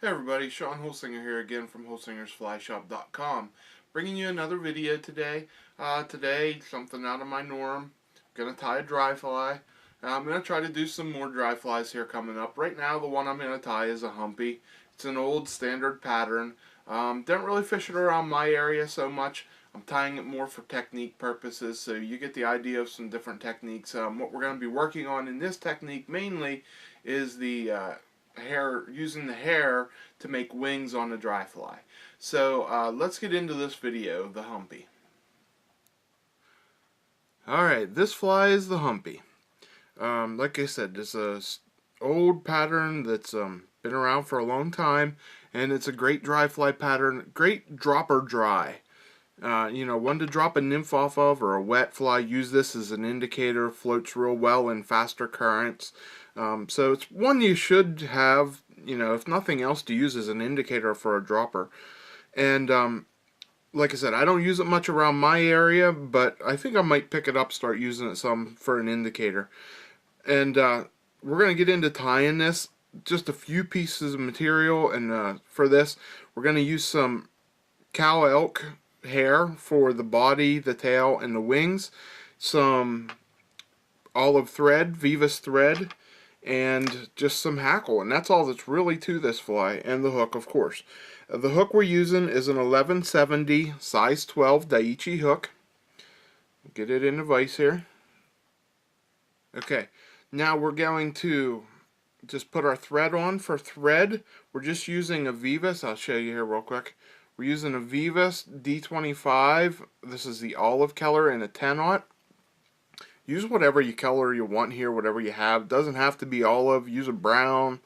Hey everybody, Shawn Holsinger here again from holsingersflyshop.com, bringing you another video today. Today, something out of my norm. I'm going to tie a dry fly. I'm going to try to do some more dry flies here coming up. Right now, the one I'm going to tie is a Humpy. It's an old standard pattern. Don't really fish it around my area so much. I'm tying it more for technique purposes, so you get the idea of some different techniques. What we're going to be working on in this technique mainly is the using the hair to make wings on a dry fly. So let's get into this video, the Humpy. Alright, this fly is the Humpy. Like I said, it's a old pattern that's been around for a long time, and it's a great dry fly pattern, great dropper dry. One to drop a nymph off of or a wet fly. Use this as an indicator. Floats real well in faster currents. So it's one you should have, if nothing else, to use as an indicator for a dropper. And like I said, I don't use it much around my area, but I think I might pick it up, start using it some for an indicator. And we're going to get into tying this. Just a few pieces of material, and for this, we're going to use some cow elk hair for the body, the tail, and the wings, some olive thread, vise thread, and just some hackle, and that's all that's really to this fly, and the hook, of course. The hook we're using is an 1170 size 12 Daiichi hook. Get it in the vise here. Okay, now we're going to just put our thread on. For thread, we're just using a vise. I'll show you here real quick. We're using a vise D25. This is the olive color in a 10-aught. Use whatever color you want here, whatever you have. Doesn't have to be olive. Use a brown,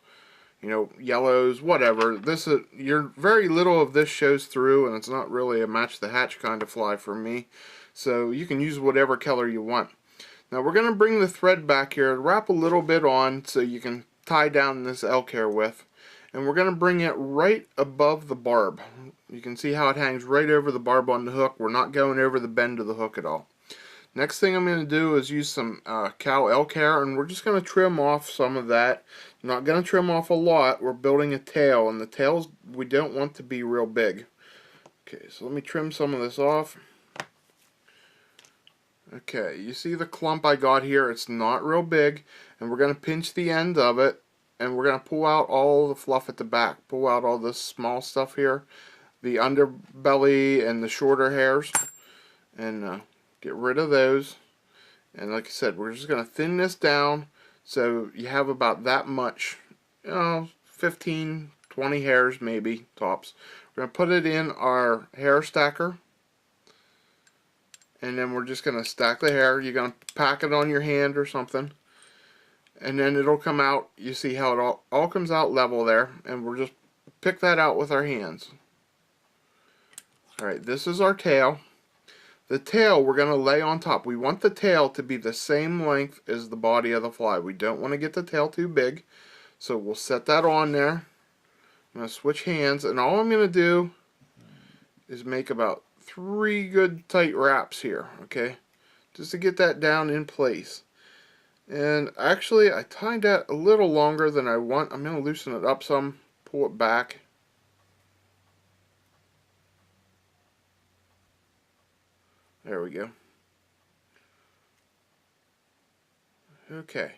yellows, whatever. Very little of this shows through, and it's not really a match the hatch kind of fly for me. So you can use whatever color you want. Now we're going to bring the thread back here, wrap a little bit on so you can tie down this elk hair with. And we're going to bring it right above the barb. You can see how it hangs right over the barb on the hook. We're not going over the bend of the hook at all. Next thing I'm going to do is use some cow elk hair, and we're just going to trim off some of that. I'm not going to trim off a lot. We're building a tail, and the tails we don't want to be real big. Okay, so let me trim some of this off. Okay, you see the clump I got here? It's not real big, and we're going to pinch the end of it, and we're going to pull out all the fluff at the back. Pull out all this small stuff here, the underbelly and the shorter hairs, and get rid of those. And like I said, we're just going to thin this down so you have about that much, 15, 20 hairs maybe, tops. We're going to put it in our hair stacker, and then we're just going to stack the hair. You're going to pack it on your hand or something, and then it'll come out. You see how it all comes out level there, and we'll just pick that out with our hands. Alright, this is our tail. The tail we're going to lay on top. We want the tail to be the same length as the body of the fly. We don't want to get the tail too big, so we'll set that on there. I'm going to switch hands, and all I'm going to do is make about 3 good tight wraps here, okay, just to get that down in place. And actually I tied that a little longer than I want. I'm going to loosen it up some, pull it back. There we go. Okay,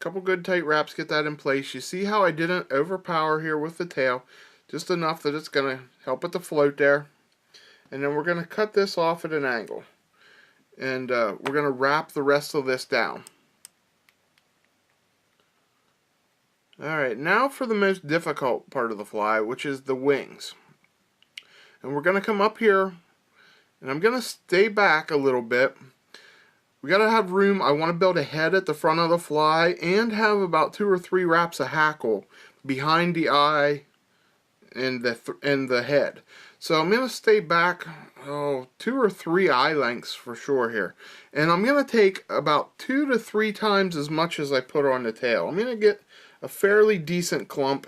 couple good tight wraps, get that in place. You see how I didn't overpower here with the tail, just enough that it's going to help it to float there. And then we're going to cut this off at an angle, and we're going to wrap the rest of this down. Alright, now for the most difficult part of the fly, which is the wings. And we're going to come up here, and I'm going to stay back a little bit. We got to have room. I want to build a head at the front of the fly and have about 2 or 3 wraps of hackle behind the eye and the head. So I'm going to stay back 2 or 3 eye lengths for sure here. And I'm going to take about 2 to 3 times as much as I put on the tail. I'm going to get a fairly decent clump.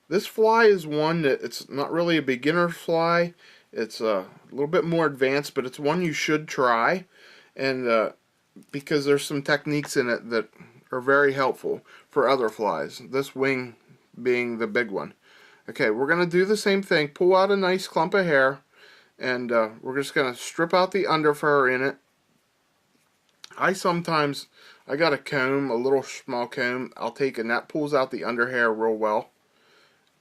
This fly is one that it's not really a beginner fly. It's a little bit more advanced, but it's one you should try, and because there's some techniques in it that are very helpful for other flies, this wing being the big one. Okay, we're going to do the same thing. Pull out a nice clump of hair, and we're just going to strip out the underfur in it. I got a comb, a little small comb, I'll take, and that pulls out the under hair real well.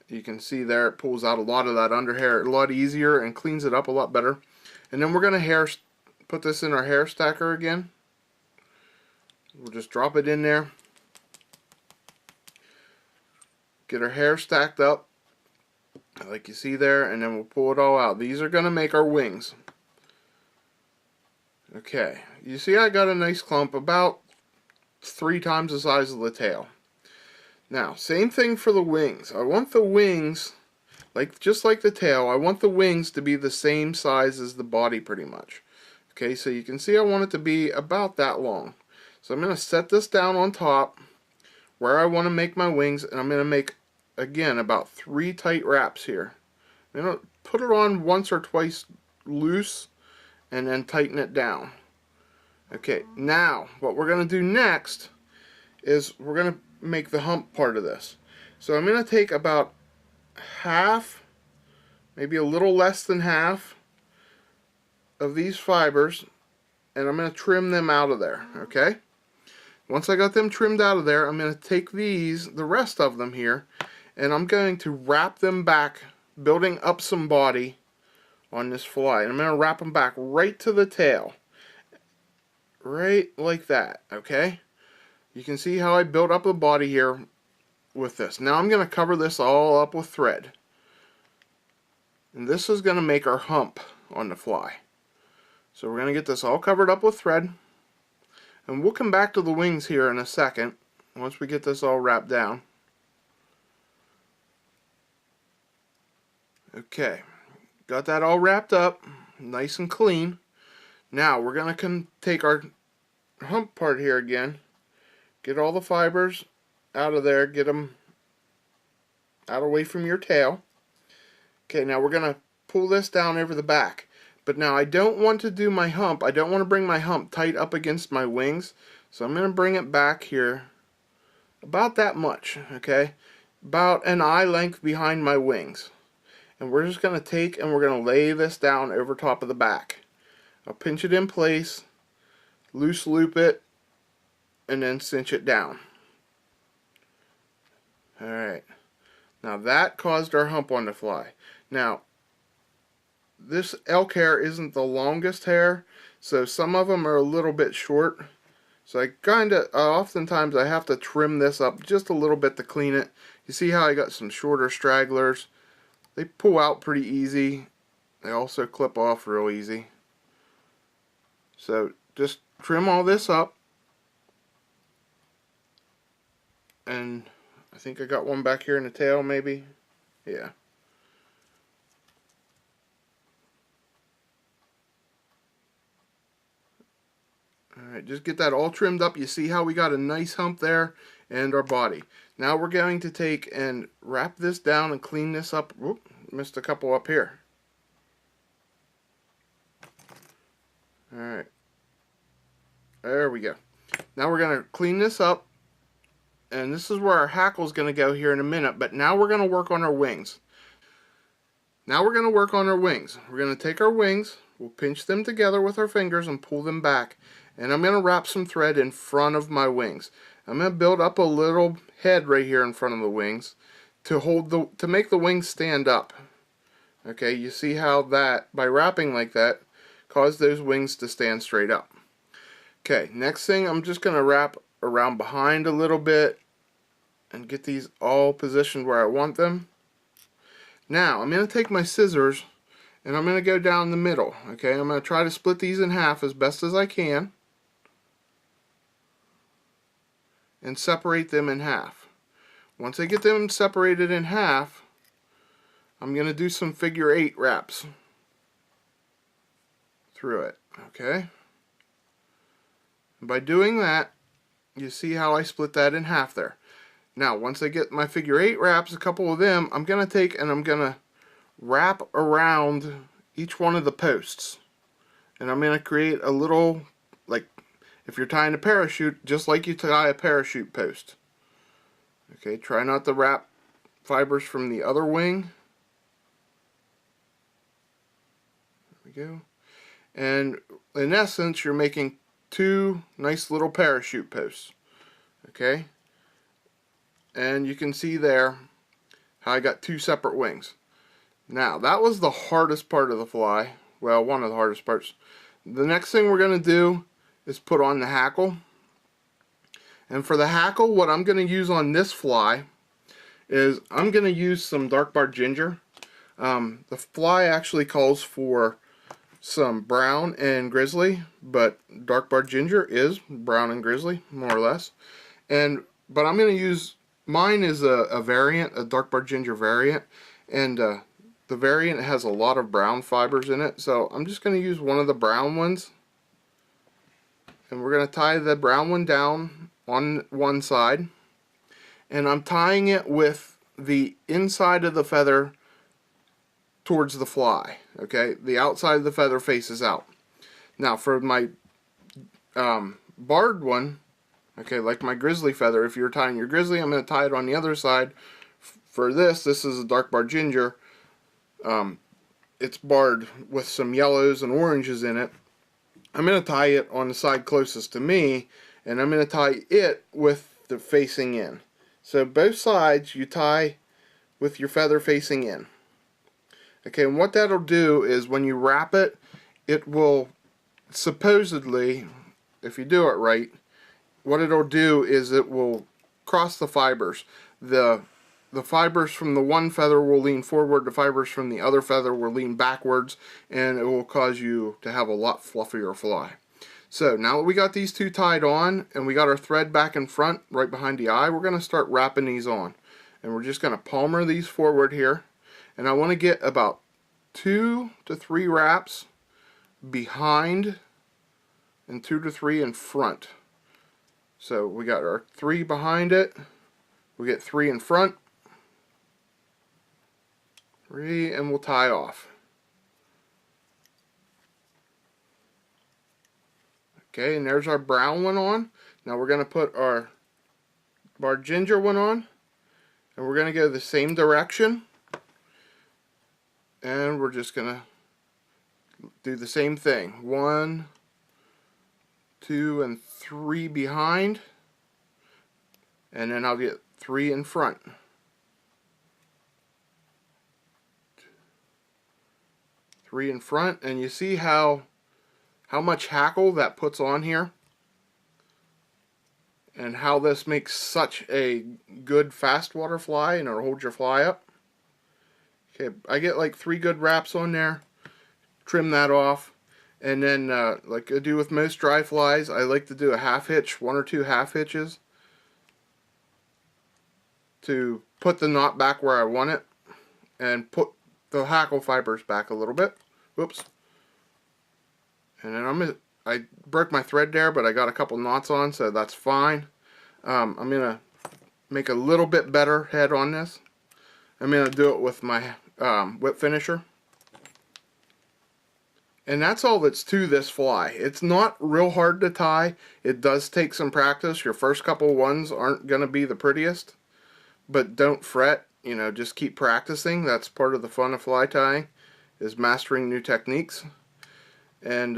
You can see there it pulls out a lot of that under hair a lot easier and cleans it up a lot better. And then we're going to put this in our hair stacker again. We'll just drop it in there. Get our hair stacked up like you see there, and then we'll pull it all out. These are going to make our wings. Okay, you see I got a nice clump about 3 times the size of the tail. Now, same thing for the wings. I want the wings, just like the tail, I want the wings to be the same size as the body pretty much. Okay, so you can see I want it to be about that long. So I'm going to set this down on top where I want to make my wings, and I'm going to make, again, about 3 tight wraps here. I'm going to put it on once or twice loose and then tighten it down. Okay, now what we're going to do next is we're going to make the hump part of this. So I'm going to take about half, maybe a little less than half of these fibers, and I'm going to trim them out of there. Okay, once I got them trimmed out of there, I'm going to take the rest of them here, and I'm going to wrap them back, building up some body on this fly, and I'm going to wrap them back right to the tail, right like that. Okay, you can see how I built up the body here with this. Now I'm going to cover this all up with thread, and this is going to make our hump on the fly. So we're going to get this all covered up with thread, and we'll come back to the wings here in a second once we get this all wrapped down. Okay, got that all wrapped up nice and clean. Now we're going to take our hump part here again, get all the fibers out of there, get them out away from your tail. Okay, now we're going to pull this down over the back. But now I don't want to do my hump, I don't want to bring my hump tight up against my wings, so I'm going to bring it back here about that much, okay? About an eye length behind my wings. And we're just going to take and we're going to lay this down over top of the back. I'll pinch it in place, loose loop it, and then cinch it down. Alright, now that caused our hump on the fly. Now, this elk hair isn't the longest hair, so some of them are a little bit short. So oftentimes I have to trim this up just a little bit to clean it. You see how I got some shorter stragglers? They pull out pretty easy. They also clip off real easy. So just trim all this up. And I think I got one back here in the tail maybe. Yeah. Alright, just get that all trimmed up. You see how we got a nice hump there and our body. Now we're going to take and wrap this down and clean this up. Whoop, missed a couple up here. Alright, there we go. Now we're going to clean this up, and this is where our hackle is going to go here in a minute, but now we're going to work on our wings. Now we're going to work on our wings. We're going to take our wings, we'll pinch them together with our fingers and pull them back. And I'm going to wrap some thread in front of my wings. I'm going to build up a little head right here in front of the wings to make the wings stand up. Okay, you see how that, by wrapping like that, caused those wings to stand straight up. Okay, next thing, I'm just going to wrap around behind a little bit and get these all positioned where I want them. Now, I'm going to take my scissors and I'm going to go down the middle. Okay, I'm going to try to split these in half as best as I can and separate them in half. Once I get them separated in half, I'm going to do some figure 8 wraps through it. Okay, and by doing that, you see how I split that in half there. Now once I get my figure 8 wraps, a couple of them, I'm going to take and I'm going to wrap around each one of the posts, and I'm going to create a little, like if you're tying a parachute, just like you tie a parachute post. Okay, try not to wrap fibers from the other wing. There we go. And in essence, you're making two nice little parachute posts. Okay? And you can see there how I got two separate wings. Now, that was the hardest part of the fly. Well, one of the hardest parts. The next thing we're going to do is put on the hackle. And for the hackle, what I'm going to use on this fly is I'm going to use some dark barred ginger. The fly actually calls for some brown and grizzly, but dark barred ginger is brown and grizzly, more or less. But I'm going to use, mine is a variant, a dark barred ginger variant, and the variant has a lot of brown fibers in it, so I'm just going to use one of the brown ones, and we're going to tie the brown one down on one side, and I'm tying it with the inside of the feather towards the fly. Okay, the outside of the feather faces out. Now for my barred one, okay, like my grizzly feather, if you're tying your grizzly, I'm going to tie it on the other side. For this is a dark barred ginger. It's barred with some yellows and oranges in it. I'm going to tie it on the side closest to me, and I'm going to tie it with the facing in. So both sides you tie with your feather facing in. Okay, and what that'll do is when you wrap it, it will supposedly, if you do it right, what it'll do is it will cross the fibers. The fibers from the one feather will lean forward, the fibers from the other feather will lean backwards, and it will cause you to have a lot fluffier fly. So now that we got these two tied on and we got our thread back in front right behind the eye, we're going to start wrapping these on. And we're just going to palmer these forward here. And I want to get about 2 to 3 wraps behind and 2 to 3 in front. So we got our 3 behind it, we get 3 in front, 3, and we'll tie off. Okay, and there's our brown one on. Now we're going to put our barred ginger one on, and we're going to go the same direction, and we're just going to do the same thing. 1, 2, and 3 behind, and then I'll get 3 in front. 3 in front, and you see how much hackle that puts on here, and how this makes such a good fast water fly, and it'll hold your fly up. Okay, I get like 3 good wraps on there, trim that off, and then like I do with most dry flies, I like to do a half hitch, 1 or 2 half hitches to put the knot back where I want it and put the hackle fibers back a little bit. Whoops. And then I broke my thread there, but I got a couple knots on, so that's fine. I'm going to make a little bit better head on this. I'm going to do it with my whip finisher. And that's all that's to this fly. It's not real hard to tie. It does take some practice. Your first couple ones aren't going to be the prettiest. But don't fret. You know, just keep practicing. That's part of the fun of fly tying, is mastering new techniques. And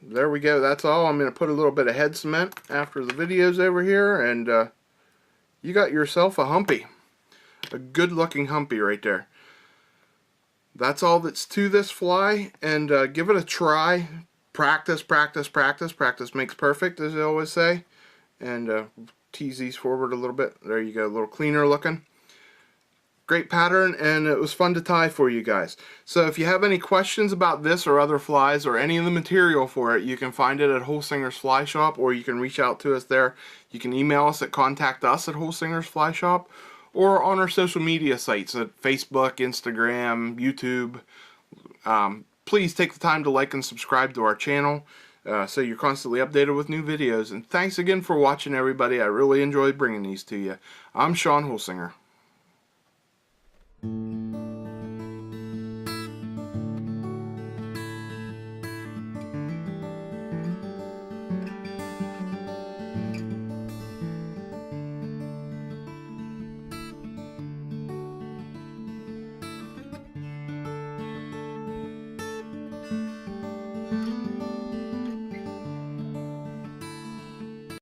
there we go. That's all. I'm going to put a little bit of head cement after the video's over here, and you got yourself a humpy. A good looking humpy right there. That's all that's to this fly, and give it a try. Practice, practice, practice. Practice makes perfect, as they always say. And tease these forward a little bit. There you go, a little cleaner looking. Great pattern, and it was fun to tie for you guys. So if you have any questions about this or other flies or any of the material for it, you can find it at Holsinger's Fly Shop, or you can reach out to us there. You can email us at contactus@Holsinger's Fly Shop, or on our social media sites at Facebook, Instagram, YouTube. Please take the time to like and subscribe to our channel so you're constantly updated with new videos. And thanks again for watching, everybody. I really enjoyed bringing these to you. I'm Shawn Holsinger.